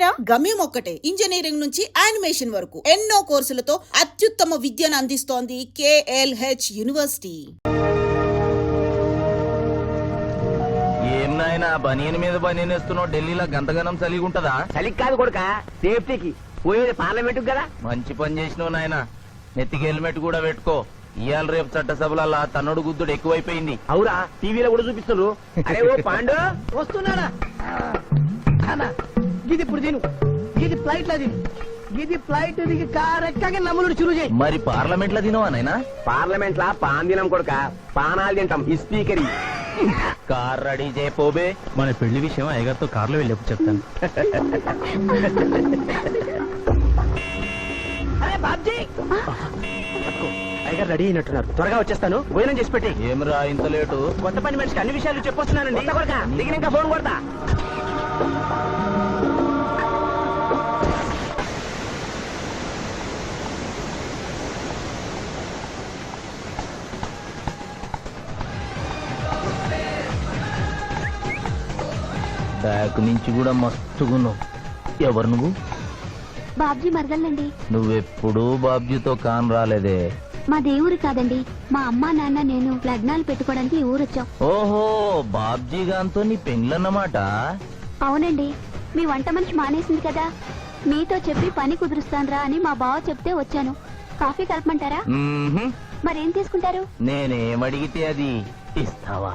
పేరా? గమ్యం ఒక్కటే, ఇంజనీరింగ్ నుంచి యానిమేషన్ వరకు ఎన్నో కోర్సులతో అత్యుత్తమ విద్యను అందిస్తోంది KLH యూనివర్సిటీ. ఏం నాయనా బనీన్ మీద బనీన్ వేస్తున్నావు? ఢిల్లీలో గంతగనం చలిగి ఉంటదా? చలికి కాదు కొడుక, సేఫ్టీకి. పోయేది పార్లమెంట్ కదా. మంచి పని చేసినావు నాయనా. నెత్తికి హెల్మెట్ కూడా పెట్టుకో. ఇవాళ రేపు చట్టసభల తన్నుడు గుద్దుడు ఎక్కువైపోయింది. అవురా, టీవీలో కూడా చూపిస్తున్నారు. అరే ఓ పాండు వస్తున్నాడా? గిది ఇప్పుడు తిను, గిది ఫ్లైట్ లో తిను, గిది ఫ్లైట్ దిగి కారెక్కగా నమ్ములు చురు చేయి. మరి పార్లమెంట్ లో తినవా నాయనా? పార్లమెంట్ లా పాన్ తినం కొడుక, పానాలు తింటాం. ఈ స్పీకర్ కార్ రెడీ చేయపోబే. మన పెళ్లి విషయం అయ్యగారితో కార్లో వెళ్ళేప్పుడు చెప్తాను. అరే బాబ్జీ, అయ్యగారు రెడీ అయినట్టున్నారు. త్వరగా వచ్చేస్తాను, భోజనం చేసి పెట్టి. ఏమిరా ఇంత లేటు? కొత్త పని మనిషికి అన్ని విషయాలు చెప్పొస్తున్నానండి. దిగినాక ఫోన్ కొడతా. బ్యాక్ నుంచి కూడా మస్తుగున్నావు. ఎవరు నువ్వు? బాబ్జీ మరదలండి. నువ్వెప్పుడూ బాబ్జీతో కాన్ రాలేదే. మా దేవురు కాదండి, మా అమ్మా నాన్న నేను లగ్నాలు పెట్టుకోవడానికి ఈ ఊరొచ్చాం. ఓహో, బాబ్జీ గాంతో నీ పెండ్లన్నమాట. అవునండి, మీ వంట మనిషి మానేసింది కదా, మీతో చెప్పి పని కుదురుస్తానరా అని మా బావ చెప్తే వచ్చాను. కాఫీ కలపమంటారా? మరేం తీసుకుంటారు? నేనేమడిగితే అది ఇస్తావా?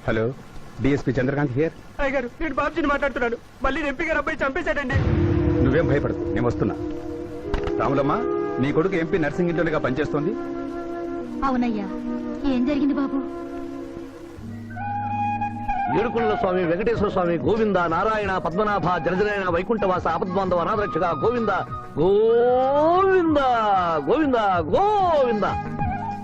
Hello, DSP Chandrakant here. అయ్యగారు, నేను బాబ్జీని మాట్లాడుతున్నాను. మళ్ళీ ఎంపీ గారు అబ్బాయి చంపేశాడండి. నువ్వేం భయపడదు, నేను వస్తున్నా. రాములమ్మ, నీ కొడుకు ఎంపీ నర్సింగ్ ఇంటర్గా పనిచేస్తోంది. అవునయ్యా, ఏం జరిగింది బాబు? ఏడుకొండల స్వామి, వెంకటేశ్వర స్వామి, గోవింద, నారాయణ, పద్మనాభ, జలజనాయన, వైకుంఠవాస, ఆపద్బాంధవ, అనాథరక్షక, గోవింద గోవింద గోవింద గోవింద.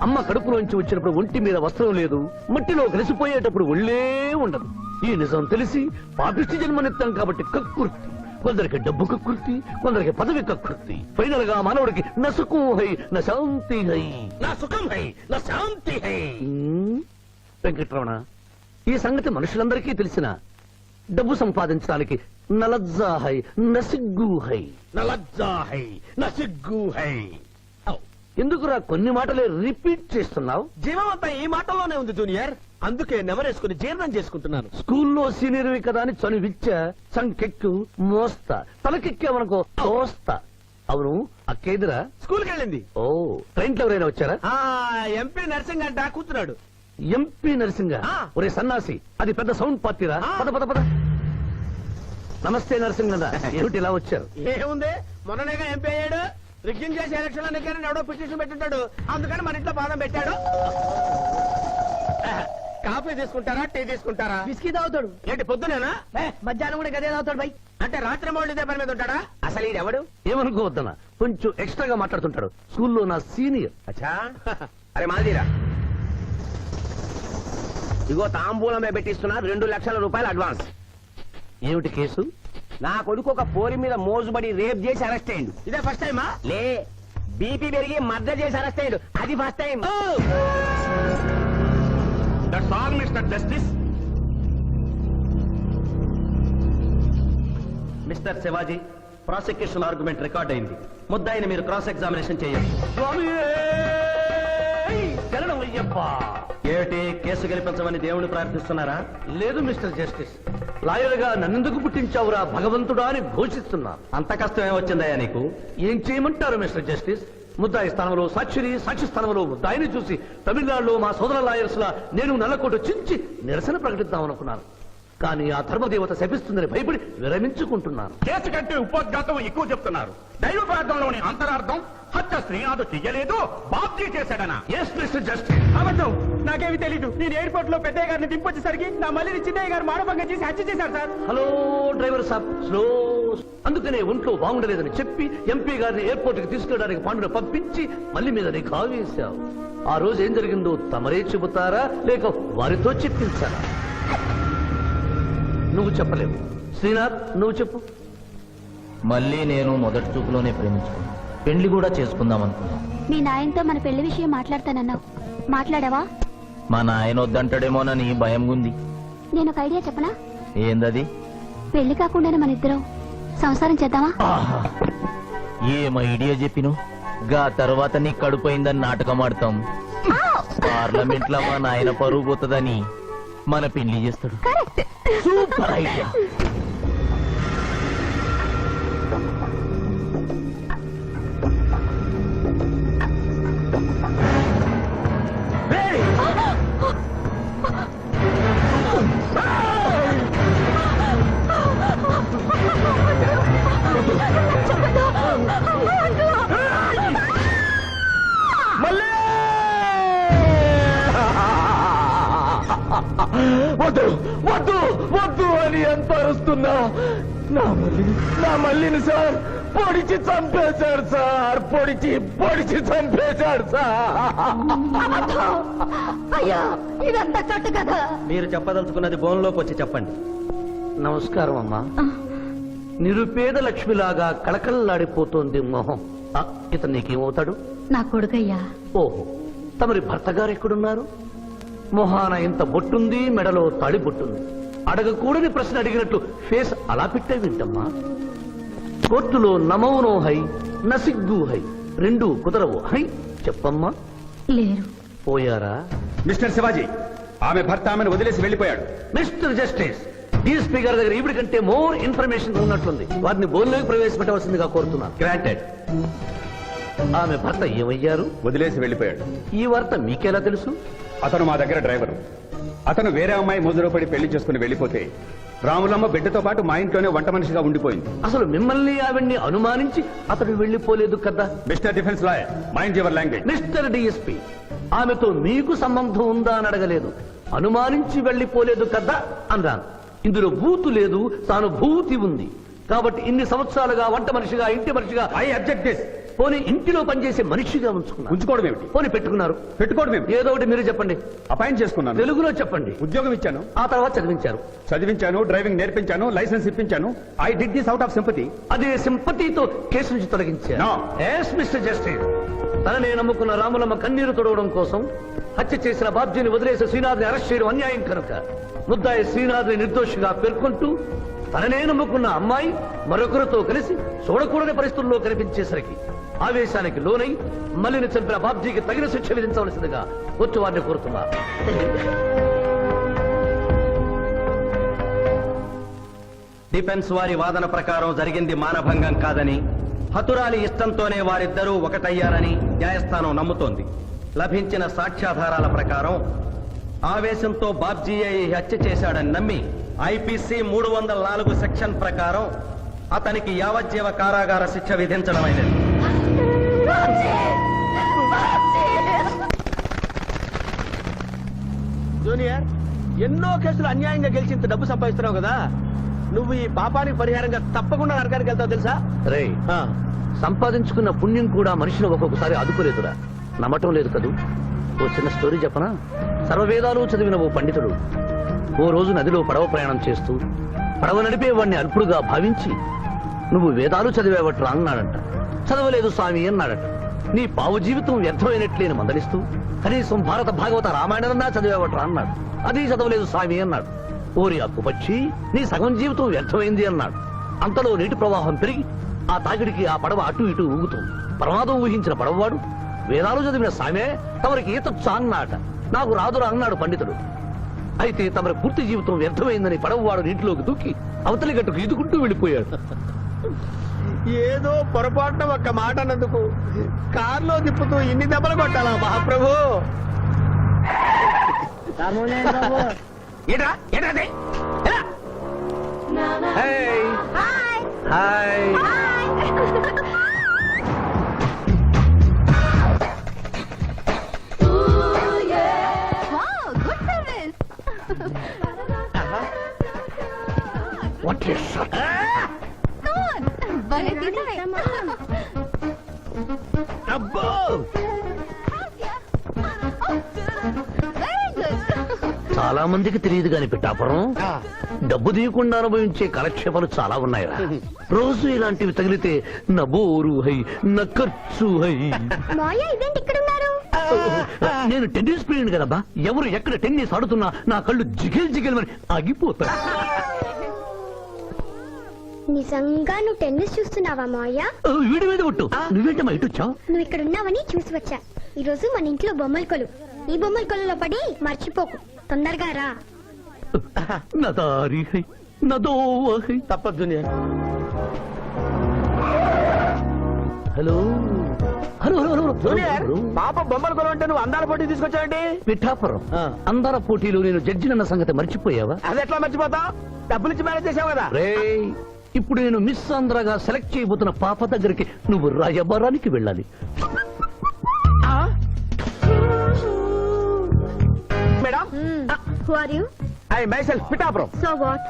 అమ్మ కడుపులోంచి వచ్చినప్పుడు ఒంటి మీద వస్త్రం లేదు, మట్టిలో కలిసిపోయేటప్పుడు ఒళ్ళే ఉండదు. ఈ నిజం తెలిసి పాపిష్టి జన్మనిత్తం కాబట్టి కక్కుర్తి. కొందరికి డబ్బు కక్కుర్తి, కొందరికి పదవి కక్కుర్తి. ఫైనల్ గా మానవుడికి నా సుఖం హై, నా శాంతి హై, నా సుఖం హై, నా శాంతి హై. వెంకటరమణ, ఈ సంగతి మనుషులందరికీ తెలిసిన డబ్బు సంపాదించడానికి నలజ్జా హై, నసిగ్గు హై, నలజ్జా హై, నసిగ్గు హై. ఎందుకురా కొన్ని మాటలే రిపీట్ చేస్తున్నావు? జీవం అంతా ఈ మాటల్లోనే ఉంది జూనియర్, అందుకే నెమరేసుకుని జీర్ణం చేసుకుంటున్నాను. స్కూల్లో సీనియర్వి కదా అని చనువిచ్చ, సంకెక్కు, మోస్తా, తలకెక్కామనుకో తోస్తా. అవును, అక్కేదిరా స్కూల్కి వెళ్ళింది. ఓ, ట్రైన్ లో ఎవరైనా వచ్చారా? ఎంపీ నర్సింగ్ అంట కూర్చున్నాడు. ఎంపీ నరసింగ? ఒరే సన్నాసి, అది పెద్ద సౌండ్ పార్టీరా. పద పద పద. నమస్తే నరసింగ, ఏమిటి ఇలా వచ్చారు? ఏముంది, మొన్ననేగా ఎంపీ అయ్యాడు. రిగ్గింగ్ చేసి ఎలక్షన్ అన్నికని ఎవడో పిటిషన్ పెట్టుంటాడు, అందుకని మన ఇంట్లో బాదం పెట్టాడు. కాఫీ తీసుకుంటారా, టీ తీసుకుంటారా? బిస్కీ తాగుతాడు. ఏంటి పొద్దునేనా? మధ్యాహ్నం కూడా గదే తాగుతాడు బై. అంటే రాత్రి మౌళ్ళు ఇదే పని మీద ఉంటాడా? అసలు ఇది ఎవడు? ఏమనుకోవద్దనా, కొంచెం ఎక్స్ట్రాగా మాట్లాడుతుంటాడు. స్కూల్లో నా సీనియర్. అచ్చా, అరే మాదిరా, ఇగో తాంబూలమే పెట్టిస్తున్నా, 2 లక్షల రూపాయలు అడ్వాన్స్. ఏమిటి కేసు? నా కొడుకు ఒక పోరి మీద మోజుబడి రేప్ చేసి అరెస్ట్ అయ్యిండు. ఇదే ఫస్ట్ టైమా? లే, బీపీ పెరిగి మర్డర్ చేసి అరెస్ట్ అయ్యాడు, అది first time. That's all mister justice. Mister Shivaji, prosecution argument record అయింది. ముద్దాయిని మీరు క్రాస్ ఎగ్జామినేషన్ చేయండి. ఏమిటి, కేసు గెలిపించమని దేవుని ప్రార్థిస్తున్నారా? లేదు మిస్టర్ జస్టిస్, లాయర్ గా నన్నెందుకు పుట్టించావురా భగవంతుడా అని ఘోషిస్తున్నా. అంత కష్టం ఏమొచ్చిందయ్యా నీకు? ఏం చేయమంటారు మిస్టర్ జస్టిస్? ముద్దాయి స్థానంలో సాక్షిని, సాక్షి స్థానంలో ముద్దాయిని చూసి తమిళనాడులో మా సోదర లాయర్స్ లా నేను నల్లకోట చించి నిరసన ప్రకటిద్దామనుకున్నాను. కానీ ఆ ధర్మదేవత శపిస్తుందని భయపడి విరమించుకుంటున్నాను. కేసు కంటే ఉపోద్ఘాతం ఎక్కువ చెప్తున్నారు. దైవ ప్రార్థనలోని అంతరార్థం హత్య శ్రీనాథు చెయ్యలేదు, బాబ్జీ చేశాడనా? Yes mister justice. అబద్ధం, నాకేమి తెలీదు. నేను ఎయిర్పోర్ట్ లో పెద్దయ్య గారిని దింపొచ్చేసరికి నా మళ్ళీ చిన్నయ్య గారు మానభంగం చేసి హత్య చేశారు సార్. హలో డ్రైవర్ సాబ్, స్లో. అందుకనే ఒంట్లో బాగుండలేదని చెప్పి ఎంపీ గారిని ఎయిర్పోర్ట్ కి తీసుకెళ్ళడానికి పాండును పంపించి మళ్ళీ మీద నీకు ఆవేశావు. ఆ రోజు ఏం జరిగిందో తమరే చెబుతారా లేక వారితో చెప్పించారా? నువ్వు చెప్పలేవు. శ్రీనాథ్, నువ్వు చెప్పు. మళ్ళీ నేను మొదటి చూపులోనే ప్రేమించుకున్నాను. పెళ్లి కూడా చేసుకుందాం అనుకున్నాను. మీ నాయనతో మన పెళ్లి విషయం మాట్లాడతానన్నావు, మాట్లాడావా? మా నాయన వద్దంటాడేమోనని భయం ఉంది. నేను ఒక ఐడియా చెప్పనా? ఏందది? పెళ్లి కాకుండానే మన ఇద్దరం సంసారం చేద్దామా? ఆహా, ఏం ఐడియా చెప్పిను. గా తర్వాత నీ కడుపోయిందని నాటకం ఆడతాం. పార్లమెంట్ లో మా నాయన పరువు పోతుందని మన పెళ్లి చేస్తాడు. Super idea. వద్దు వద్దు వద్దు అని ఎంత అరుస్తున్నా నా మల్లిని సార్ పొడిచి చంపేశాడు సార్. పొడిచి చంపేశాడు సార్. అయ్యా, ఇదంతా చెట్టు కదా. మీరు చెప్పదలుచుకున్నది బోన్లోకి వచ్చి చెప్పండి. నమస్కారం అమ్మా. నిరుపేద లక్ష్మిలాగా కళకళలాడిపోతోంది మొహం. ఇతను నీకేమవుతాడు? నా కొడుకయ్యా. ఓహో, తమరి భర్త గారు ఎక్కడున్నారు? మొహాన ఇంత బొట్టుంది, మెడలో తాళి బొట్టుంది. అడగకూడని ప్రశ్న అడిగినట్టు ఫేస్ అలా పెట్టే వింటమ్మా. కోర్టులో నమౌనో హై నసిగ్గు హై, రెండు కుదరవు హై. చెప్పమ్మా. లేరు. పోయారా? మిస్టర్ శివాజీ, ఆమె భర్త ఆమెను వదిలేసి వెళ్ళిపోయాడు. మిస్టర్ జస్టిస్, డీఎస్పీ గారి దగ్గర ఈవిడ కంటే మోర్ ఇన్ఫర్మేషన్ ఉన్నట్లుంది. వారిని బోన్లోకి ప్రవేశపెట్టవలసిందిగా కోరుతున్నాను. గ్రాంటెడ్. ఆమె భర్త ఏమయ్యారు? వదిలేసి వెళ్ళిపోయాడు. ఈ వార్త మీకెలా తెలుసు? అతను మా దగ్గర డ్రైవరు. అతను వేరే అమ్మాయి మోజులో పడి పెళ్లి చేసుకుని వెళ్ళిపోతే రాములమ్మ బిడ్డతో పాటు మా ఇంట్లోనే వంట మనిషిగా ఉండిపోయింది. అసలు మిమ్మల్ని ఆవిడ్ని అనుమానించి అతడు వెళ్ళిపోలేదు కదా? Mister defence lawyer, mind your language. Mister DSP, ఆమెతో మీకు సంబంధం ఉందా అని అడగలేదు, అనుమానించి వెళ్ళిపోలేదు కదా అన్నాను. ఇందులో భూతు లేదు, తాను భూతి ఉంది. కాబట్టి ఇన్ని సంవత్సరాలుగా వంట మనిషిగా, ఇంటి మనిషిగా, ఐ అబ్జెక్ట్ దిస్. పోనీ ఇంటిలో పనిచేసే మనిషిగా ఉంచుకున్నారు. ఉంచుకోవడం ఏమిటి? పోనీ పెట్టుకున్నారు. పెట్టుకోవడం ఏమిటి? ఏదో ఒకటి మీరు చెప్పండి. అపాయింట్ చేసుకున్నాను. తెలుగులో చెప్పండి. ఉద్యోగం ఇచ్చాను. ఆ తర్వాత చదివించారు. చదివించాను, డ్రైవింగ్ నేర్పించాను, లైసెన్స్ ఇప్పించాను. I did this out of sympathy. అదే సింపతితో కేసు నుంచి తొలగించారు. No. ఎస్ మిస్టర్ జస్టిస్, తననే నమ్ముకున్న రాములమ్మ కన్నీరు తొడవడం కోసం హత్య చేసిన బాబ్జీని వదిలేసి శ్రీనాథ్ని అరెస్ట్ చేయడం అన్యాయం కనుక ముద్దాయి శ్రీనాథ్ని నిర్దోషిగా పేర్కొంటూ తననే నమ్ముకున్న అమ్మాయి మరొకరితో కలిసి చూడకూడని పరిస్థితుల్లో కనిపించేసరికి ఆవేశానికి లోనై మల్లిని చంపిన బాబ్జీకి తగిన శిక్ష విధించవలసిందిగా కోర్టు వారిని కోరుతున్నారు. డిఫెన్స్ వారి వాదన ప్రకారం జరిగింది మానభంగం కాదని, హతురాలి ఇష్టంతోనే వారిద్దరూ ఒకటయ్యారని న్యాయస్థానం నమ్ముతోంది. లభించిన సాక్ష్యాధారాల ప్రకారం ఆవేశంతో బాబ్జీయే ఈ హత్య చేశాడని నమ్మి ఐపీసీ 304 సెక్షన్ ప్రకారం అతనికి యావజ్జీవ కారాగార శిక్ష విధించడమైనది. జూనియర్, ఎన్నో కేసులు అన్యాయంగా గెలిచి ఇంత డబ్బు సంపాదిస్తున్నావు కదా, నువ్వు ఈ పాపానికి పరిహారంగా తప్పకుండా నరకానికి వెళ్తావు తెలుసా? రే, సంపాదించుకున్న పుణ్యం కూడా మనిషిని ఒక్కొక్కసారి అదుపులేదురా. నమ్మటం లేదు కదూ. ఓ చిన్న స్టోరీ చెప్పనా? సర్వవేదాలు చదివిన ఓ పండితుడు ఓ రోజు నదిలో పడవ ప్రయాణం చేస్తూ పడవ నడిపే వాడిని అల్పుడుగా భావించి, నువ్వు వేదాలు చదివేవట్రా అన్నాడంట. చదవలేదు స్వామి అన్నాడట. నీ పావు జీవితం వ్యర్థమైనట్లేని మందలిస్తూ, కనీసం భారత భాగవత రామాయణన్నా చదివేవట్రా అన్నాడు. అది చదవలేదు స్వామి అన్నాడు. ఓరి అక్కుపక్షి, నీ సగం జీవితం వ్యర్థమైంది అన్నాడు. అంతలో నీటి ప్రవాహం పెరిగి ఆ తాకిడికి ఆ పడవ అటు ఇటు ఊగుతుంది. ప్రమాదం ఊహించిన పడవవాడు, వేదాలు చదివిన సామే తమరికి ఈతొచ్చా అన్నాట. నాకు రాదురా అన్నాడు పండితుడు. అయితే తమరి పూర్తి జీవితం వ్యర్థమైందని పడవవాడు నీటిలోకి దూకి అవతలి గట్టుకు ఈదుకుంటూ వెళ్ళిపోయాడు. ఏదో పొరపాటున ఒక్క మాట అన్నందుకు కారులో తిప్పుతూ ఇన్ని దెబ్బలు కొట్టాలా మహాప్రభు? రామోజీ బాబు ఏట్రా హాయ్ వాట్ ఇస్ అబ్బో చాలా మందికి తెలియదు కాని పిఠాపురం డబ్బు తీయకుండా అనుభవించే కాలక్షేపాలు చాలా ఉన్నాయిరా. రోజు ఇలాంటివి తగిలితే నా బోరు హై నా ఖర్చు హై. నేను టెన్నిస్ ప్లేయర్ కదబ్బా, ఎవరు ఎక్కడ టెన్నిస్ ఆడుతున్నా నా కళ్ళు జిగిల్ జిగిల్ అని ఆగిపోతాయి. నిజంగా నువ్వు టెన్నిస్ చూస్తున్నావా మావయ్య? వీడి మీద కొట్టు. నువ్వేంటమ్మా ఇటు వచ్చావు? నువ్వు ఇక్కడ ఉన్నావని చూసి వచ్చా. ఈ రోజు మన ఇంట్లో బొమ్మల కొలు. ఈ బొమ్మల కొలులో పడి మర్చిపోకు. తొందరగా రా. నా దారి హై నా దోవ హై. తప్పదు hello hello hello junior, hello పాప బొమ్మల కొలు అంటే నువ్వు అందాల పోటీ తీసుకొచ్చావండి. పిఠాపురం అందర పోటీలు నేను జడ్జినన్న సంగతి మర్చిపోయావా? అది ఎట్లా మర్చిపోతావు? డబ్బులు ఇచ్చి మేనేజ్ చేసావు కదా. రేయ్, ఇప్పుడు నేను మిస్ ఆంధ్రగా సెలెక్ట్ చేయబోతున్న పాప దగ్గరికి నువ్వు రాయబారానికి వెళ్ళాలి. Madam, Who are you? I myself Pithapuram. So what?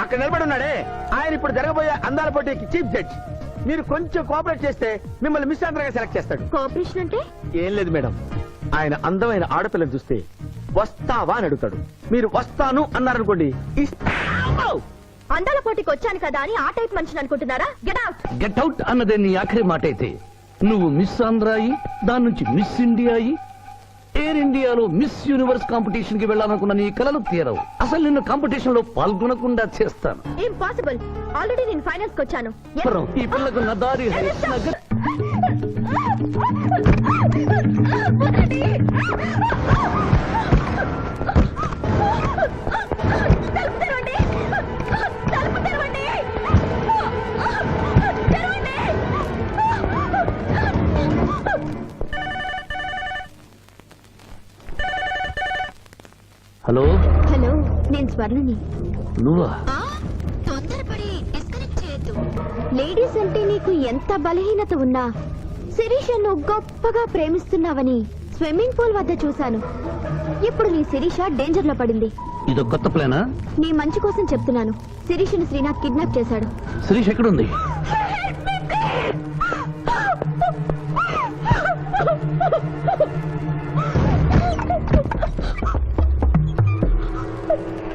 అక్కడ నిలబడి ఉన్నాడే ఆయన ఇప్పుడు జరగబోయే అందాల పోటీకి చీఫ్ జడ్జ్. మీరు కొంచెం కోఆపరేట్ చేస్తే మిమ్మల్ని మిస్ ఆంధ్రగా సెలెక్ట్ చేస్తాడు. కోఆపరేషన్ అంటే? ఏం లేదు మేడం, ఆయన అందమైన ఆడపిల్లని చూస్తే వస్తావా అని అడుగుతాడు. మీరు వస్తాను అన్నారనుకోండి, అందాల పోటీకి వచ్చాను కదా అని ఆ టైప్ మనిషిని అనుకుంటున్నారా? Get out. గెట్ అవుట్ అన్నదే నీ ఆఖరి మాట అయితే నువ్వు మిస్ ఆంధ్ర అయి దాని నుంచి మిస్ ఇండియా అయి ఎయిర్ ఇండియాలో మిస్ యూనివర్స్ కాంపిటీషన్ కి వెళ్ళాలనుకున్న నీ కలలు తీరవు. అసలు నిన్ను కాంపిటీషన్ లో పాల్గొనకుండా చేస్తాను. ఇంపాసిబుల్. ఆల్రెడీ నేను ఫైనల్స్ కి వచ్చాను. ఈ పిల్లకు నా దారి హై, నా గ- హలో హలో, నేను స్వర్ణని. నువ్వా? తొందరపడి డిస్కనెక్ట్ చేయొద్దు. లేడీస్ అంటే నీకు ఎంత బలహీనత ఉన్నా శిరీష నువ్వు గొప్పగా ప్రేమిస్తున్నావని స్విమ్మింగ్ పూల్ వద్ద చూశాను. ఇప్పుడు నీ శిరీష డేంజర్ లో పడింది. ఇదో కొత్త ప్లానా? నీ మంచి కోసం చెప్తున్నాను. శిరీషను శ్రీనాథ్ కిడ్నాప్ చేశాడు. శిరీష్ ఎక్కడుంది?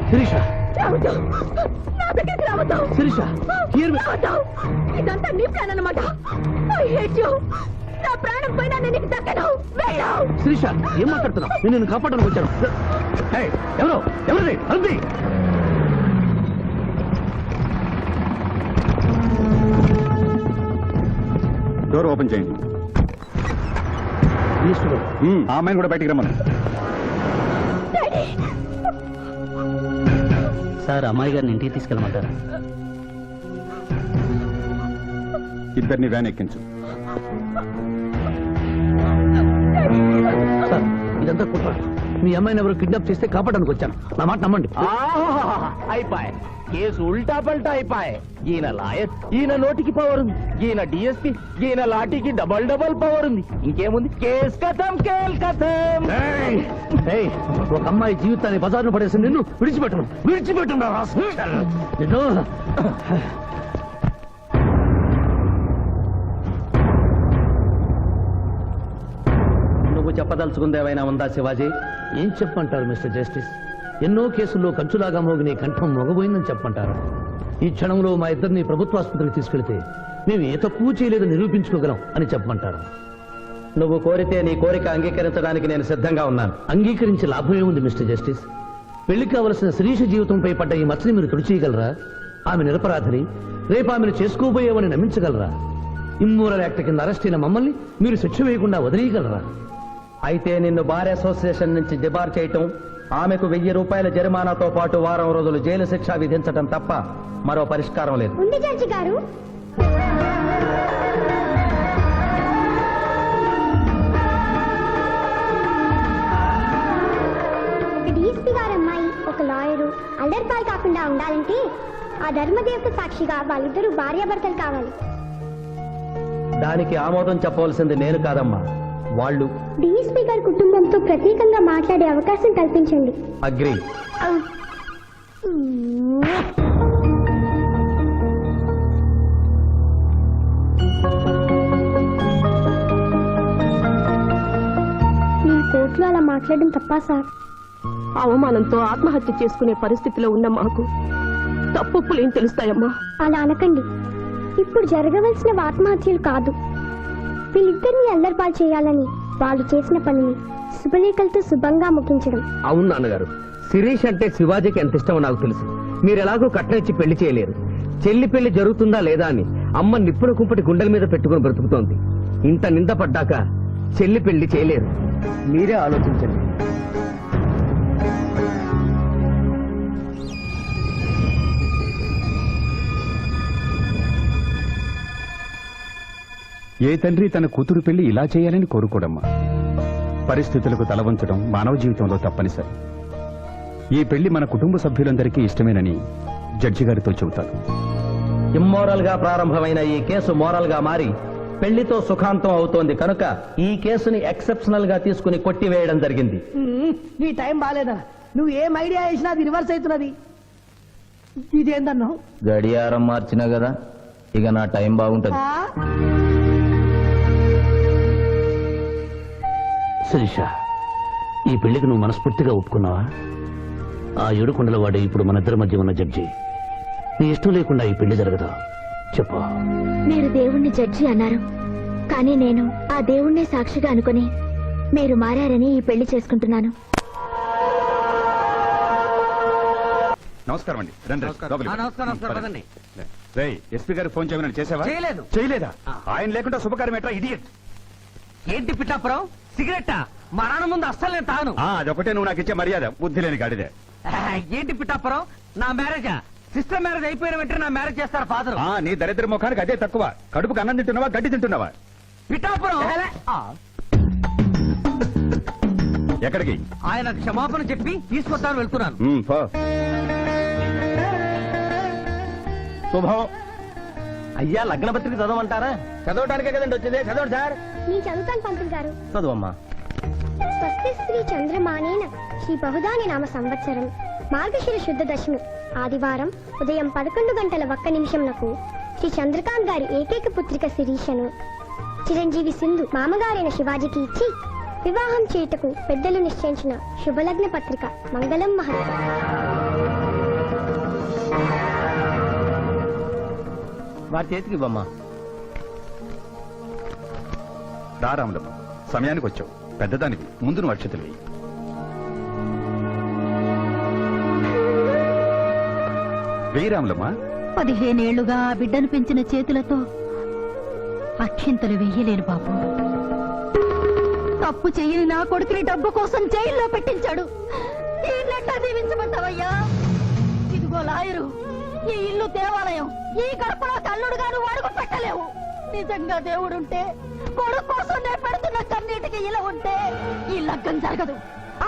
శిరీష, శిరీష, ఇదంతా నీ ప్లాన్ అన్నమాట. I hate you. నా ప్రాణం పోయినా నేను నీకు దక్కను. వెళ్ళు. శిరీష, ఏం మాట్లాడుతున్నావు? నేను నిన్ను కాపాడడానికి వచ్చాను. ఏయ్, ఎవరు ఎవరిది? అల్పి. డోర్ ఓపెన్ చేయండి. ఈశ్వరుడు. ఆ అమ్మాయిని కూడా బయటికి రమ్మను. సార్, అమ్మాయి గారిని ఇంటికి తీసుకెళ్ళమంటారా? ఇద్దరిని వ్యాన్ ఎక్కించు. సార్, ఇదంతా కుట్ర. మీ అమ్మాయిని ఎవరు కిడ్నాప్ చేస్తే కాపాడడానికి వచ్చాను. నా మాట నమ్మండి. అయిపోయి కేసు ఉల్టా పల్టా అయిపోయి. ఈయన లాయర్, ఈయన నోటికి పవర్ ఉంది. ఈయన డిఎస్పీ, ఈయన లాఠీకి డబల్ డబల్ పవర్ ఉంది. ఇంకేముంది? కేసు కథం, కేల్ కథం. ఏయ్, ఏయ్, ఒక అమ్మాయి జీవితాన్ని బజార్ను పడేసి నిన్ను విడిచిపెట్టను. నిన్ను నువ్వు చెప్పదలుచుకుంది ఏమైనా ఉందా శివాజీ? ఏం చెప్పంటారు మిస్టర్ జస్టిస్? ఎన్నో కేసుల్లో కంచులాగా మోగిన ఈ కంఠం మొగబోయిందని చెప్పంటారు. ఈ క్షణంలో మా ఇద్దరిని ప్రభుత్వాసుపత్రికి తీసుకెళ్తే మేము ఏ తక్కువ చేయలేదని నిరూపించుకోగలం అని చెప్పమంటారు. నువ్వు కోరితే నీ కోరిక అంగీకరించడానికి నేను సిద్ధంగా ఉన్నాను. అంగీకరించే లాభం ఏముంది మిస్టర్ జస్టిస్? పెళ్లి కావలసిన శిరీష జీవితంపై పడ్డ ఈ మచ్చని మీరు తుడిచేయగలరా? ఆమె నిరపరాధిని, రేపు ఆమెను చేసుకోబోయేవని నమ్మించగలరా? ఇమ్మోరల్ యాక్ట్ కింద అరెస్ట్ అయిన మమ్మల్ని మీరు శిక్ష వేయకుండా వదిలేయగలరా? అయితే నిన్ను బార్ అసోసియేషన్ నుంచి డిబార్ చేయటం, ఆమెకు 1000 రూపాయల జరిమానాతో పాటు వారం రోజులు జైలు శిక్ష విధించటం తప్ప మరో పరిష్కారం లేదు. ఉంది జడ్జి గారు. డిఎస్పీ గారు అమ్మాయి ఒక లాయరు. అల్లరిపాలు కాకుండా లేకుండా ఉండాలంటే ఆ ధర్మదేవత సాక్షిగా వాళ్ళిద్దరూ భార్యాభర్తలు కావాలి. దానికి ఆమోదం చెప్పవలసింది నేను కాదమ్మా, వాళ్ళు. డిఎస్పీ గారి కుటుంబంతో ప్రత్యేకంగా మాట్లాడే అవకాశం కల్పించండి. అగ్రి. నేను కోర్టులో అలా మాట్లాడడం తప్పా సార్? అవమానంతో ఆత్మహత్య చేసుకునే పరిస్థితిలో ఉన్న మాకు తప్పులేం తెలుస్తాయమ్మా? అలా అనకండి. ఇప్పుడు జరగవలసిన ఆత్మహత్యలు కాదు, వీళ్ళిద్దరిని అల్లరిపాలు చేయాలని వాళ్ళు చేసిన పనిని శుభలేఖలతో శుభంగా ముగించడం. అవును నాన్నగారు, శిరీష్ అంటే శివాజీకి ఎంత ఇష్టమో నాకు తెలుసు. మీరు ఎలాగో కట్నమిచ్చి పెళ్లి చేయలేరు. చెల్లి పెళ్లి జరుగుతుందా లేదా అని అమ్మ నిప్పుల కుంపటి గుండెల మీద పెట్టుకుని బ్రతుకుతోంది. ఇంత నింద పడ్డాక చెల్లి పెళ్లి చేయలేరు. మీరే ఆలోచించండి. ఏ తండ్రి తన కూతురు పెళ్లి ఇలా చేయాలని కోరుకోడమ్మా. పరిస్థితులకు తలవంచడం మానవ జీవితంలో తప్పనిసరి. ఈ పెళ్లి మన కుటుంబ సభ్యులందరికీ ఇష్టమేనని జడ్జి గారితో చెబుతాను. ఇమ్మోరల్ గా ప్రారంభమైన ఈ కేసు మోరల్ గా మారి పెళ్లితో సుఖాంతం అవుతోంది కనుక ఈ కేసుని ఎక్సెప్షనల్ గా తీసుకుని కొట్టివేయడం జరిగింది. నీ టైం బాగాలేదా? నువ్వు ఏం ఐడియా వేసినా అది రివర్స్ అవుతున్నది. ఇదేందన్నావు? గడియారం మార్చినా కదా, ఇక నా టైం బాగుంటది. శిరీష, ఈ పెళ్లికి నువ్వు మనస్ఫూర్తిగా ఒప్పుకున్నావా? ఆ ఏడుకొండల వాడే ఇప్పుడు మన ఇద్దరి మధ్య ఉన్న జడ్జి. నీ ఇష్టం లేకుండా ఈ పెళ్లి జరగదు. చెప్పు. మీరు దేవుణ్ణి జడ్జి అన్నారు, కానీ నేను ఆ దేవుణ్ణి సాక్షిగా అనుకుని మీరు మారారని ఈ పెళ్లి చేసుకుంటున్నాను. నమస్కారం అండి. రండి, లోపలికి. రేయ్, ఎస్పీ గారు ఫోన్ చేయమని చేసావా? చేయలేదా? ఆయన లేకుండా శుభకార్యం ఎట్రా ఇడియట్? ఏంటి పిఠాపురం, సిగరెట్టా? మా నాన్న ముందు అస్సలు నేను తాను. అదొకటే నువ్వు నాకు ఇచ్చే మర్యాద, బుద్ధి లేని గాడిదే. ఏంటి పిఠాపురం, నా మ్యారేజా? సిస్టర్ మ్యారేజ్ అయిపోయిన వెంటనే నా మ్యారేజ్ చేస్తారు ఫాదర్. నీ దరిద్ర ముఖానికి అదే తక్కువ. కడుపుకు అన్నం తింటున్నావా, గడ్డి తింటున్నావా? పిఠాపురం ఎక్కడికి? ఆయన క్షమాపణ చెప్పి తీసుకొస్తాను, వెళ్తున్నాను. పో. శుభం. అయ్యా, లగ్న పత్రిక చదవమంటారా? చదవడానికే కదండి వచ్చింది. చదవండి సార్. నేను చదువుతాను పంతులు గారు. చదువమ్మా. స్వస్తి శ్రీ చంద్రమానేన శ్రీ బహుదాని నామ సంవత్సరం మార్గశిర శుద్ధ దశమి ఆదివారం ఉదయం 11:01 శ్రీ చంద్రకాంత్ గారి ఏకైక పుత్రిక శిరీషను చిరంజీవి సింధు మామగారైన శివాజీకి ఇచ్చి వివాహం చేయుటకు పెద్దలు నిశ్చయించిన శుభలగ్న పత్రిక. మంగళం మహత్. వారి చేతికి బొమ్మ. రారాములమ్మ, సమయానికి వచ్చావు. పెద్దదానికి ముందు నువ్వు అక్షతలు వేయి. వేయి రాములమ్మ. 15 ఏళ్లుగా ఆ బిడ్డను పెంచిన చేతులతో అక్షింతలు వెయ్యలేను బాబు. తప్పు చేయని నా కొడుకుని డబ్బు కోసం జైల్లో పెట్టించాడు. ఈయనెట్టా దీవించమంటావయ్యా? ఇదిగో లాయరు, ఈ ఇల్లు దేవాలయం, ఈ గడపలో కల్లుడుగాను అడుగు పెట్టలేవు. నిజంగా దేవుడుంటే, కొడుకు కోసం నేను పెడుతున్న కన్నీటికి ఇలా ఉంటే ఈ లగ్గం జరగదు.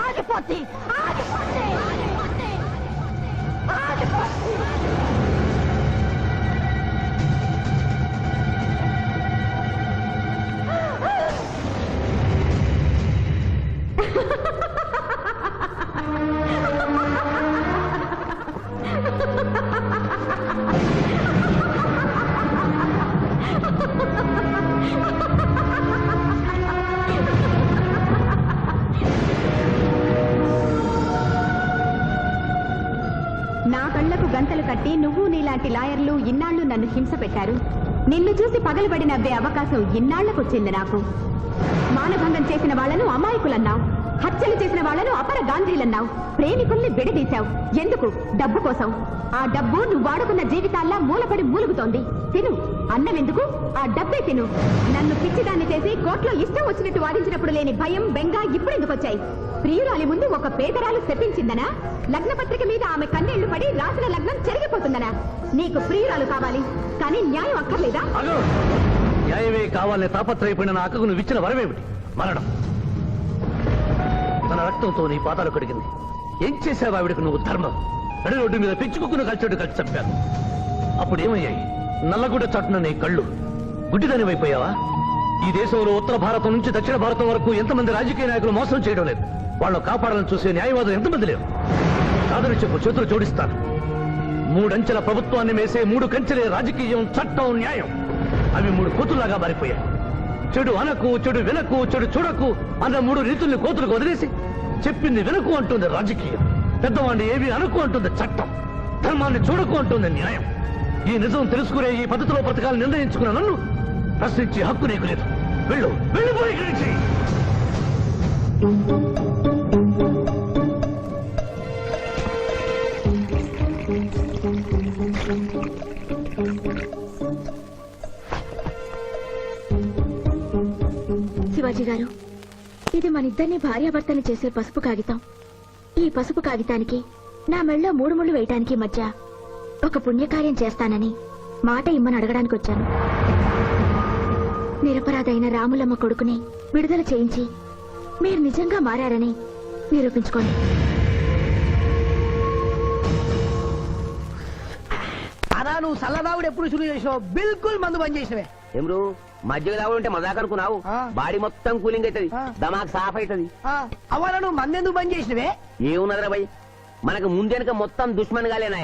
ఆగిపోద్ది, ఆగిపోద్ది, ఆగిపోద్ది, ఆగిపోద్ది. నా కళ్లకు గంతలు కట్టి నువ్వు నీలాంటి లాయర్లు ఇన్నాళ్లు నన్ను హింస పెట్టారు. నిన్ను చూసి పగలబడి నవ్వే అవకాశం ఇన్నాళ్లకొచ్చింది నాకు. మానభంగం చేసిన వాళ్లను అమాయకులన్నావు, హత్యలు చేసిన వాళ్లను అపర గాంధీలన్నావు, ప్రేమికుల్ని విడదీశావు. ఎందుకు? డబ్బు కోసం. ఆ డబ్బు నువ్వు వాడుకున్న జీవితాల్లా మూలపడి మూలుగుతోంది. తిను, అన్నం ఎందుకు? ఆ డబ్బే తిను. నన్ను పిచ్చిదాన్ని చేసి కోర్టులో ఇష్టం వచ్చినట్టు వాదించినప్పుడు లేని భయం, బెంగ ఇప్పుడు ఎందుకు వచ్చాయి? ప్రియురాలి ముందు ఒక పేదరాలు శపించిందనా? లగ్నపత్రిక మీద ఆమె కన్నీళ్లు పడి రాసిన లగ్నం చెరిగిపోతుందనా? నీకు ప్రియురాలు కావాలి, కానీ న్యాయం అక్కర్లేదా? న్యాయమే కావాలని తాపత్రయపడిన నా అక్కకు నువ్వు ఇచ్చిన వరమేమిటి? మరణం. తన రక్తంతో నీ పాదాలు కడిగింది. ఏం చేశావు ఆవిడకు నువ్వు? ధర్మం. నడి రోడ్డు మీద పిచ్చి కుక్కును కలిచాడు కలిసి చంపారు. అప్పుడు ఏమయ్యాయి? నల్లగుడ్డ చాటున నీ కళ్ళు గుడ్డిదానివైపోయావా? ఈ దేశంలో ఉత్తర భారతం నుంచి దక్షిణ భారతం వరకు ఎంతమంది రాజకీయ నాయకులు మోసం చేయడం లేదు. వాళ్ళు కాపాడాలని చూసే న్యాయవాదులు ఎంతమంది లేరు? కాదని చెప్పు, చేతులు జోడిస్తాను. 3 అంచెల ప్రభుత్వాన్ని మేసే 3 కంచెలే రాజకీయం, చట్టం, న్యాయం. అవి 3 కోతుల్లాగా మారిపోయాయి. చెడు అనకు, చెడు వినకు, చెడు చూడకు అన్న 3 రీతుల్ని కోతులకు వదిలేసి చెప్పింది వినకు అంటుంది రాజకీయం. పెద్దవాడిని ఏవి అనుకు అంటుంది చట్టం. ధర్మాన్ని చూడకు అంటుంది న్యాయం. ఈ నిజం తెలుసుకునే ఈ పద్ధతిలో బ్రతకాలను నిర్ణయించుకున్న నన్ను ప్రశ్నించే హక్కు నీకు లేదు. వెళ్ళు, వెళ్ళిపోయి ఇక్కడి నుంచి. శివాజీ గారు, ఇది మన ఇద్దరిని భార్యాభర్తలు చేసే పసుపు కాగితం. ఈ పసుపు కాగితానికి నా మెళ్ళో 3 ముళ్ళు వేయటానికి మధ్య ఒక పుణ్యకార్యం చేస్తానని మాట ఇమ్మని అడగడానికి వచ్చాను. నిరపరాధైన రాములమ్మ కొడుకుని విడుదల చేయించి మీరు నిజంగా మారారని నిరూపించుకోండి. అలా నువ్వు సల్లదావుడు ఎప్పుడు శురు చేసావు? బిల్కుల్ మందు బంద్ చేసినవే. ఏమ్రు మజ్జిగ తాగుడు ఉంటే మజాక్ అనుకున్నావు? బాడీ మొత్తం కూలింగ్ అవుతుంది, దమాక్ సాఫ్ అవుతుంది. అవ్వాలా నువ్వు మందెందుకు బంద్ చేసినవే? ఏమున్నదిరా భయ్, మనకు ముందెనక మొత్తం దుష్మన్ గాలేనా?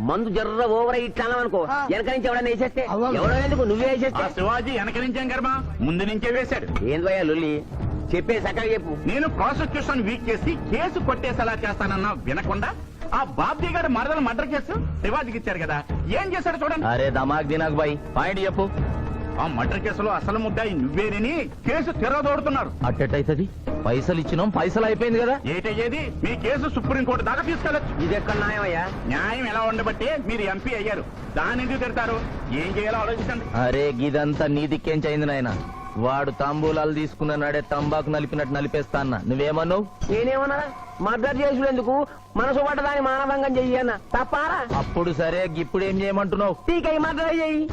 మందు జర్ర ఓవర్ ఇట్లా అనుకో, వెనక నుంచి ఎవడన్నా వేసేస్తే ఎవరో ఎందుకు నువ్వే వేసేస్తే? శివాజీ వెనక నుంచేం కర్మ, ముందు నుంచే వేశాడు. ఏం భయ్యా లొల్లి? చెప్పే సక్కగా చెప్పు. నేను ప్రాసిక్యూషన్ వీక్ చేసి కేసు కొట్టేసేలా చేస్తానన్నా వినకుండా ఆ బాబ్జీ గారు మరదలు మర్డర్ కేసు శివాజీకి ఇచ్చారు కదా, ఏం చేశాడు చూడండి. అరే దమాక్ దినాక్ బాయ్, పాయింట్ చెప్పు. ఆ మర్డర్ కేసులో అసలు ముద్దాయి నువ్వేనని కేసు తిరగదోడుతున్నారు. అట్టెట్టయితది? పైసలు ఇచ్చినాం, పైసలు అయిపోయింది కదా. ఏటయ్యేది? మీ కేసు సుప్రీంకోర్టు దాకా తీసుకెళ్లొచ్చు. ఇది ఎక్కడ న్యాయమయ్యా? న్యాయం ఎలా ఉండబట్టే మీరు ఎంపీ అయ్యారు. దాన్ని ఎందుకు తిడతారు? ఏం చేయాలో ఆలోచించండి. అరే గిదంతా నీ దిక్కేం చైంది నాయన. వాడు తాంబూలాలు తీసుకున్న నాడే తంబాకు నలిపినట్టు నలిపేస్తా అన్న. నువ్వేమన్నావు? నేనేమన్నా మర్డర్ చేసుడు ఎందుకు, మనసు పడ్డ దాన్ని మానభంగం చెయ్యన్న తప్పారా? అప్పుడు సరే, ఇప్పుడు ఏం చేయమంటున్నావు? టీకై మర్డర్ చెయ్యి.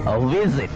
How is it?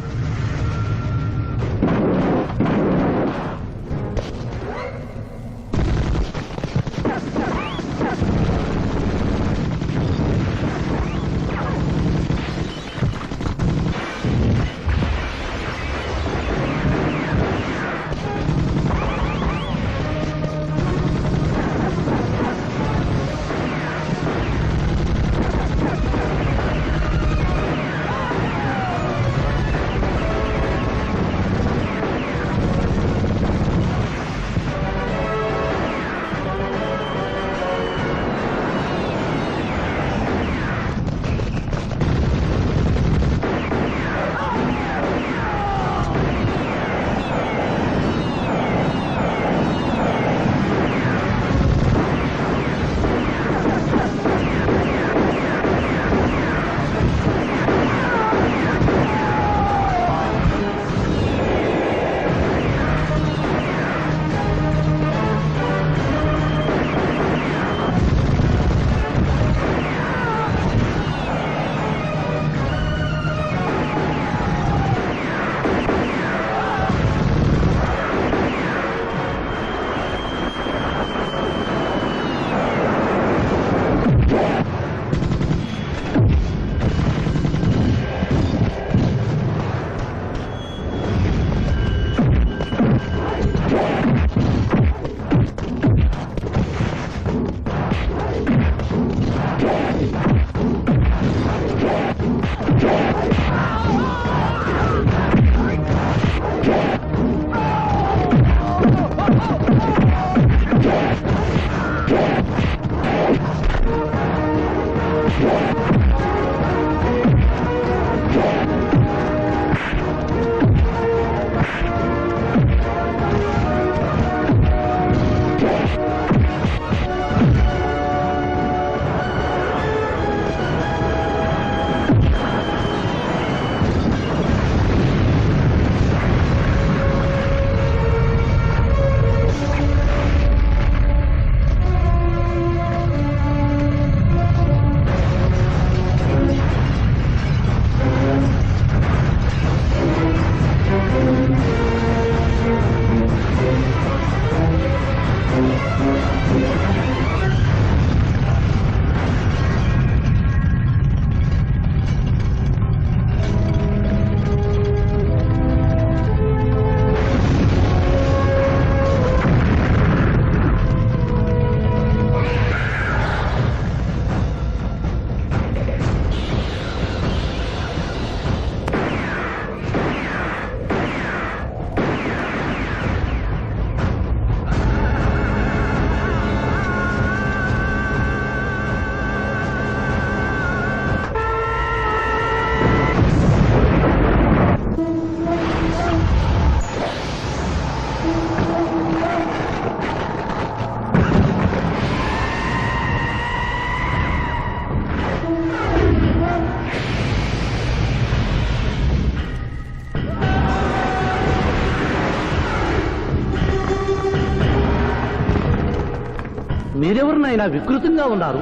మీరెవరినైనా వికృతంగా ఉన్నారు.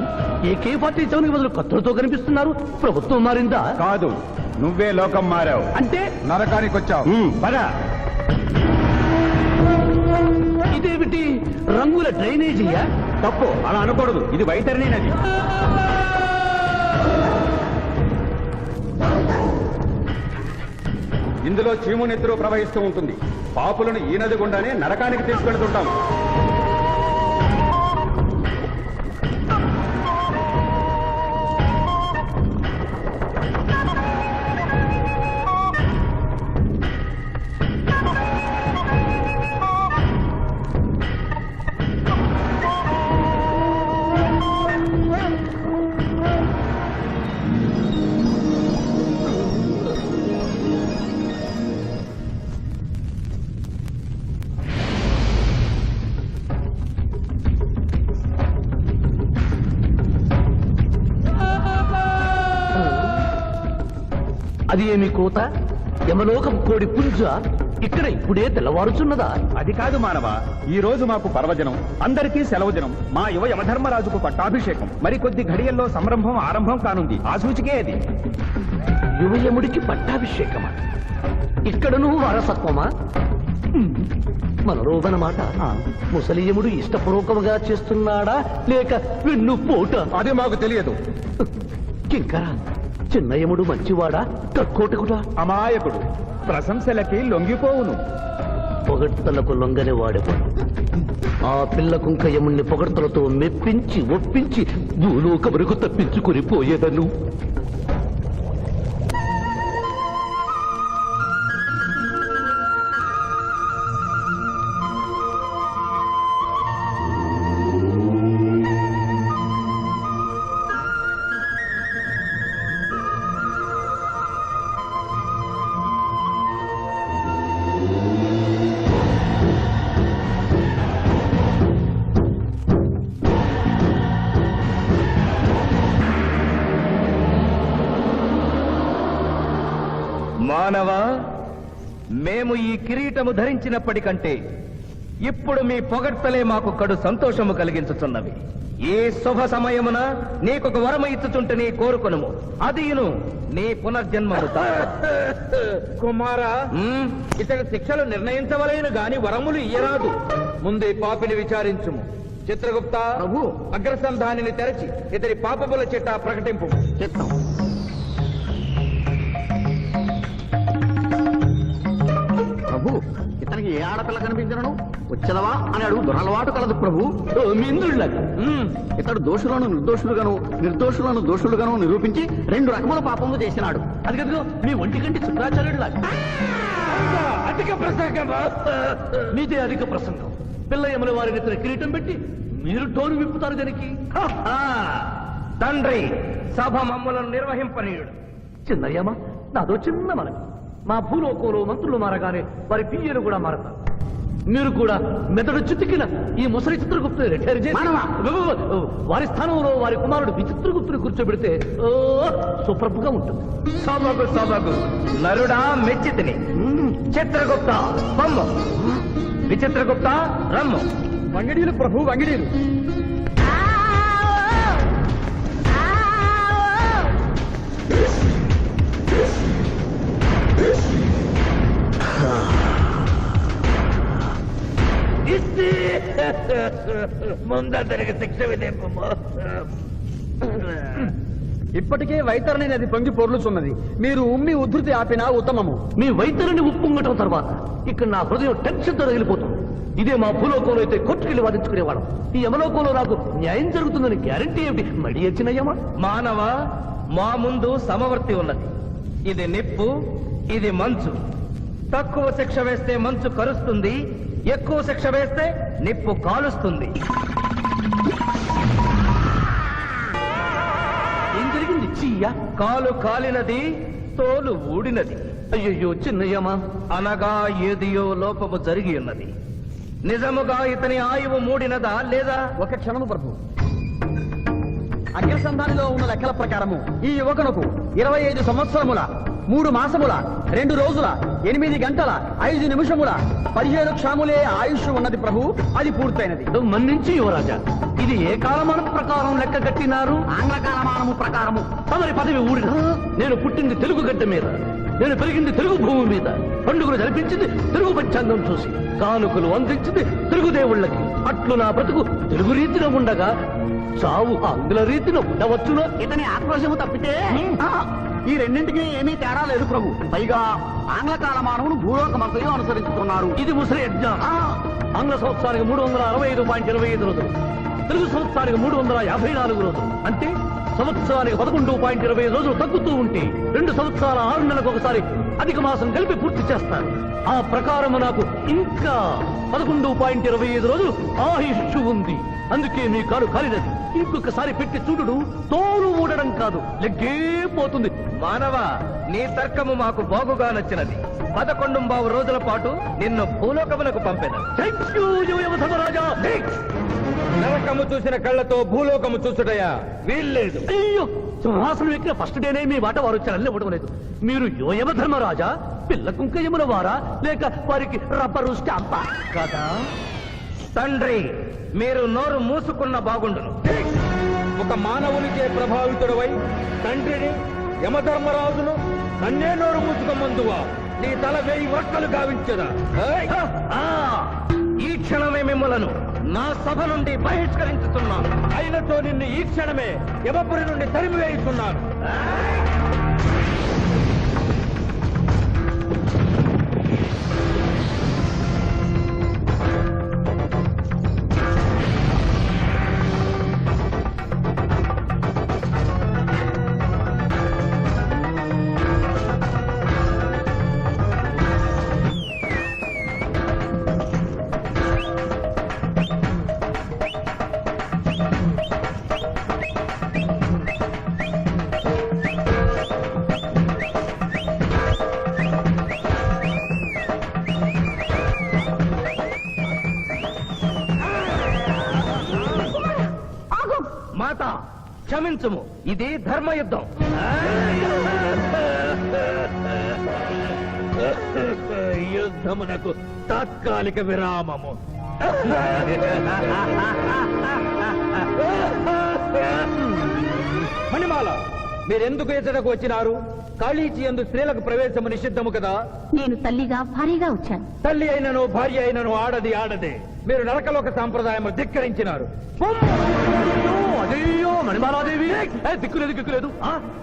AK-47 బదులు కత్తులతో కనిపిస్తున్నారు. ప్రభుత్వం మారిందా? కాదు, నువ్వే లోకం మారావు. అంటే నరకానికి వచ్చావు. పద. ఇదేమిటి, రంగుల డ్రైనేజీయా? తప్పు, అలా అనకూడదు. ఇది వైతరణి నది. ఇందులో చీము నెత్తురు ప్రవహిస్తూ ఉంటుంది. పాపులను ఈ నది గుండానే నరకానికి తీసుకెళ్తుంటాం. అది ఏమి కోత? యమలోకం కోడి పుంజ ఇక్కడ ఇప్పుడే తెల్లవారుచున్నదా? అది కాదు మానవ, ఈ రోజు మాకు పర్వదినం, అందరికీ సెలవు దినం. మా యువ యమధర్మరాజుకు పట్టాభిషేకం. మరి కొద్ది ఘడియల్లో సంరంభం ఆరంభం కానుంది. ఆ సూచికే అది. యువయముడికి పట్టాభిషేకమా? ఇక్కడను వారసత్వమా? మనరోగనమాట. ముసలియముడు ఇష్టపూర్వకముగా చేస్తున్నాడా లేక వెన్ను పోట? అది మాకు తెలియదు. కింకరా, చిన్నయముడు మంచివాడా కక్కోటకుడా? అమాయకుడు, ప్రశంసలకి లొంగిపోవును. పొగడ్తలకు లొంగని వాడెవడు? ఆ పిల్ల కుంకయముణ్ణి పొగడ్తలతో మెప్పించి ఒప్పించి భూలోక వరకు తప్పించుకుని పోయేదను. మానవ, మేము ఈ కిరీటము ధరించినప్పటికంటే ఇప్పుడు మీ పొగడ్తలే మాకు కడు సంతోషము కలిగించుతున్నవి. ఈ శుభ సమయమున నీకొక వరము ఇచ్చుచుంటని కోరుకొనుము. అదియును నీ పునర్జన్మము. కుమారా, ఇతని శిక్షలు నిర్ణయించవలేను గాని వరములు ఇయ్యరాదు. ముందే పాపిని విచారించుము. చిత్రగుప్త ప్రభు, అగ్రసంధానిని తెరచి ఇతని పాపముల చిట్టా ప్రకటింపు. చిత్తం. ప్రభు, ఇతనికి ఏ ఆడపిల్ల కనిపించను వచ్చదవా అని అడుగు దురలవాటు కలదు ప్రభు. మింద్రుళ్ళగా ఇతడు దోషులను నిర్దోషులుగాను నిర్దోషులను దోషులుగాను నిరూపించి 2 రకముల పాపములు చేసినాడు. అది కదుగో మీ ఒంటి కంటి శుక్రాచార్యుడులాగా. అధిక ప్రసంగం. మీదే అధిక ప్రసంగం. పిల్లయముల వారిని ఇతని కిరీటం పెట్టి మీరు టోరు విప్పుతారు దానికి. తండ్రి, సభ మమ్ములను నిర్వహింపనీయుడు. చిన్నయ్యమ్మ, నాదో చిన్న మనవి. మా భూలోకంలో మంత్రులు మారగానే వారి పియ్యలు కూడా మారతారు. మీరు కూడా మెదడు చితికిన ఈ ముసలి చిత్రగుప్తుని రిటైర్ చేసి వారి స్థానంలో వారి కుమారుడు విచిత్రగుప్తుని కూర్చోబెడితే సుప్రభుగా ఉంటుంది. సభకు సభకు నరుడా మెచ్చితిని. చిత్రగుప్త బొమ్మ, విచిత్రగుప్త రమ్ము. వంగిడీలు ప్రభు, వంగిడీలు. ముందరికి శిక్ష విధింపము. ఇప్పటికే వైతరణి నది పొంగి పొర్లుచున్నది. మీరు ఉమ్మి ఉద్ధృతి ఆపినా ఉత్తమము. మీ వైద్యుని ఉప్పొంగటం తర్వాత ఇక్కడ నా హృదయం టెన్షన్తో రగిలిపోతుంది. ఇదే మా భూలోకంలో అయితే కోర్టుకెళ్ళి వాదించుకునేవాళ్ళం. ఈ యమలోకంలో నాకు న్యాయం జరుగుతుందని గ్యారంటీ ఏమిటి? మడి వచ్చినయ్యమా? మానవ, మా ముందు సమవర్తి ఉన్నది. ఇది నిప్పు, ఇది మంచు. తక్కువ శిక్ష వేస్తే మంచు కరుస్తుంది, ఎక్కువ శిక్ష వేస్తే నిప్పు కాలుస్తుంది. ఏం జరిగింది? చీయ కాలు కాలినది, తోలు ఊడినది. అయ్యయ్యో చిన్నయ్యమా. అనగా ఏదియో లోపము జరిగి ఉన్నది. నిజముగా ఇతని ఆయువు మూడినదా లేదా? ఒక క్షణము ప్రభు. అగ్రసంధానిలో ఉన్న లెక్కల ప్రకారము ఈ యువకునకు 25 సంవత్సరముల 3 మాసముల 2 రోజుల 8 గంటల 5 నిమిషముల 15 క్షాములే ఆయుష్ ఉన్నది ప్రభు. అది పూర్తయినది. మన్నించి యువరాజా, ఇది ఏ కాలమానం ప్రకారం లెక్క కట్టినారు? ఆంగ్ల కాలమానము ప్రకారము. తమరి పదవి ఊడిన నేను పుట్టింది తెలుగు గడ్డ మీద, నేను పెరిగింది తెలుగు భూమి మీద, పండుగలు జరిపించింది తెలుగు పంచాంగం చూసి, కానుకలు అందించింది తెలుగు దేవుళ్ళకి. అట్లు నా బ్రతుకు తెలుగు రీతిన ఉండగా చావు ఆంగ్ల రీతిన ఉండవచ్చును. ఇతని ఆక్రోశము తప్పితే ఈ రెండింటికి ఏమీ తేడా లేదు ప్రభు. పైగా ఆంగ్ల కాలమానమును భూలోకమంతయు అనుసరిస్తున్నారు. ఇది ముసలి యజ్ఞం. ఆంగ్ల సంవత్సరానికి 365.25 రోజులు, తెలుగు సంవత్సరానికి 354 రోజులు. అంటే సంవత్సరానికి 11.20 రోజులు తగ్గుతూ ఉంటే 2 సంవత్సరాల 6 నెలలకు ఒకసారి అధిక మాసం కలిపి పూర్తి చేస్తారు. ఆ ప్రకారము నాకు ఇంకా 11.25 రోజులు ఆయుష్ ఉంది. అందుకే మీ కాలు కాలినది. ఇంకొకసారి పెట్టి చూడు, తోలు ఊడడం కాదు, లెగ్గే పోతుంది. మానవ, నీ తర్కము మాకు బాగుగా నచ్చినది. 11 రోజుల పాటు నిన్ను భూలోకములకు పంపెను. థ్యాంక్ యూ యువధర్మరాజా. నరకము చూసిన కళ్ళతో భూలోకము చూసుటయా వీల్లేదు. అయ్యో, సింహాసనం ఎక్కిన ఫస్ట్ డేనే మీ మాట వారు వచ్చారని ఇవ్వడం లేదు. మీరు యోయమ ధర్మరాజా, పిల్ల కుంకయముల వారా, లేక వారికి రబ్బరు స్టాంపా కదా? తండ్రి, మీరు నోరు మూసుకున్న బాగుండును. ఒక మానవునికే ప్రభావితుడవై తండ్రిని, యమధర్మరాజును నన్నే నోరు మూసుకోమందువా? నీ తల 1000 వక్కలు గావించదా? ఈ క్షణమే మిమ్మలను నా సభ నుండి బహిష్కరించుతున్నాను. అయినతో నిన్ను ఈ క్షణమే యమపురి నుండి తరిమివేయుతున్నాను. మాత, క్షమించుము, ఇది ధర్మయుద్ధం. యుద్ధమునకు తాత్కాలిక విరామము. మణిమాల, మీరెందుకు ఎచ్చటకు వచ్చినారు? కాళీచి యందు స్త్రీలకు ప్రవేశము నిషిద్ధము కదా? నేను తల్లిగా భారీగా వచ్చాను. తల్లి అయినను భార్య అయినను ఆడది ఆడదే. మీరు నరకలోక సాంప్రదాయము ధిక్కరించినారు. అదేయో మణిమాలాదేవి, దిక్కులేదు దిక్కులేదు.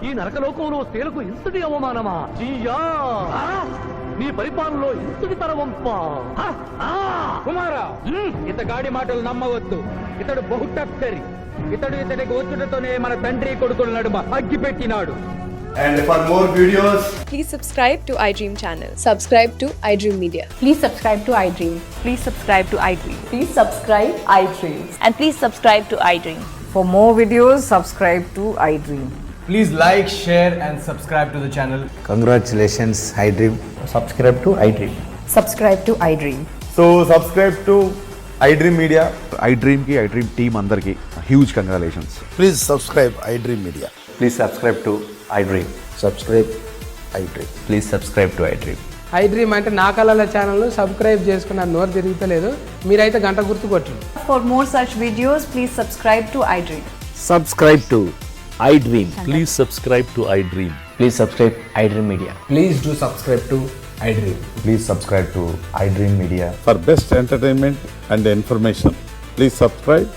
ఈ నరకలోకంలో స్త్రీలకు ఇంతటి అవమానమా? చీయా, నీ పరిపాలనలో ఇంతటి తరవంపా? కుమారా, ఇతగాడి మాటలు నమ్మవద్దు. ఇతడు బహుటక్కరి. ఇతడికి వచ్చుటతోనే మన తండ్రి కొడుకుల నడుమ అగ్గి పెట్టినాడు. And for more videos, please subscribe to iDream channel. Subscribe to iDream Media. Please subscribe to iDream. Please subscribe to iDream. Please subscribe iDream. And please subscribe to iDream. For more videos, subscribe to iDream. please like, share and subscribe to the channel. Congratulations, iDream. Subscribe to iDream. Subscribe to iDream. So subscribe to iDream Media. iDream ki iDream team andarki huge congratulations. Please subscribe iDream Media. Please subscribe to iDream. Subscribe iDream. Please subscribe to iDream. iDream అంటే నా కళల ఛానల్ను subscribe చేసుకున్న నోరు తిరుగుతలేదు. మీరైతే గంట గుర్తు కొట్టండి. For more such videos, please subscribe to iDream. Subscribe to iDream. Please subscribe to iDream. Please subscribe iDream Media. Please do subscribe to iDream. Please subscribe to iDream Media. For best entertainment and information, please subscribe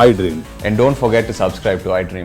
iDream. And don't forget to subscribe to iDream.